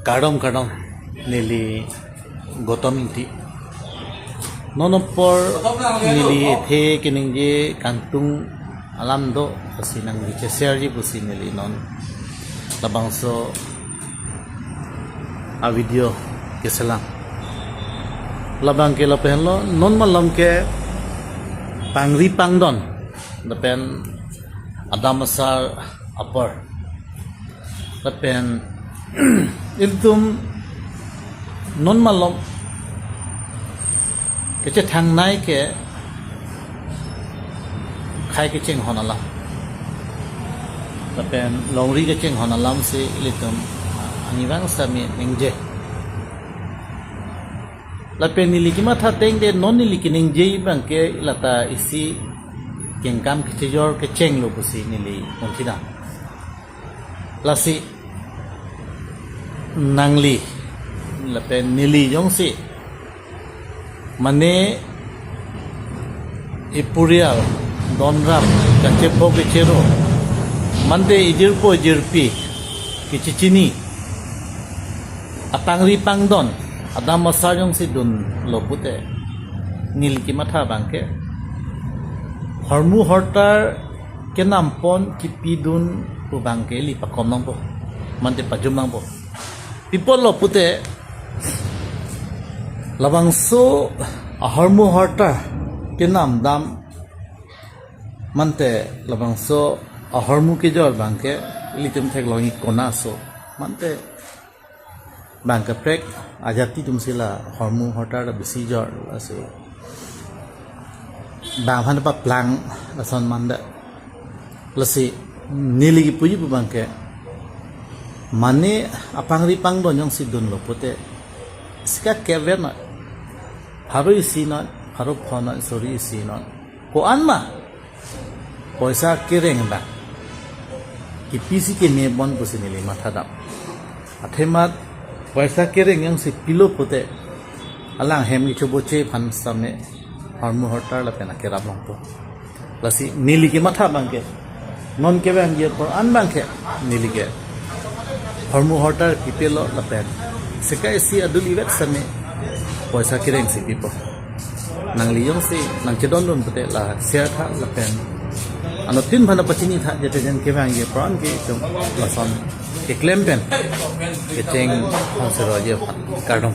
kadom nili gotom inti nonopor nili the kiningje kantung alam do pasinang di serji pusi nili non labangso a video keselang labang ke lapenlo non malam ke pangri pangdon dapen adamasar upper dapen iltum non malam ke thang nai ke khai ke cheng honalam dapen longri ke cheng honalam se iltum anibang sami ningje lapen niliki matha teng de non niliki ningje bangke lata isi kengkam kejor ke cheng lo pusi nili ontina lasi nangli lapen nili jongsi mane ipurial donram kacepo kecero mande ijirpo jirpi kicicini atangri pangdon adam masajong si dun lopute niliki matha bangke hormu hortar kenampon kipidun pu bangke li pakomnong po mande pajumang po people lopute labangso hormu hortar kenam dam mante labangso hormu kejor bangke litum thek longi konaso mante bangke prek ajati tumsila hormu hortar besi jor aso banghan pa plang ason manda lasi nili puji bu bangke mane apangri pangdon yang sidun lopute sika keverna haru isinon haru phona sori isinon ko anma poisa kireng ba ki pisi ke ne bon pusinili matha dam athemat poisa kireng yang si pilo pute alang hem ni choboche phan samne hormu hortar la pena ke rablong po lasi nili ki matha bangke non ke bang ye por an bangke nili ke hormu hortar pipelo la pen sekai si aduli wet same poisa kireng si pipo nang liyong si nang chedon dun pute la sia tha la pen ano tin bhana pachini tha jete jan ke bang ye pran ke jom la son ke klem pen ke cheng hosero je kadong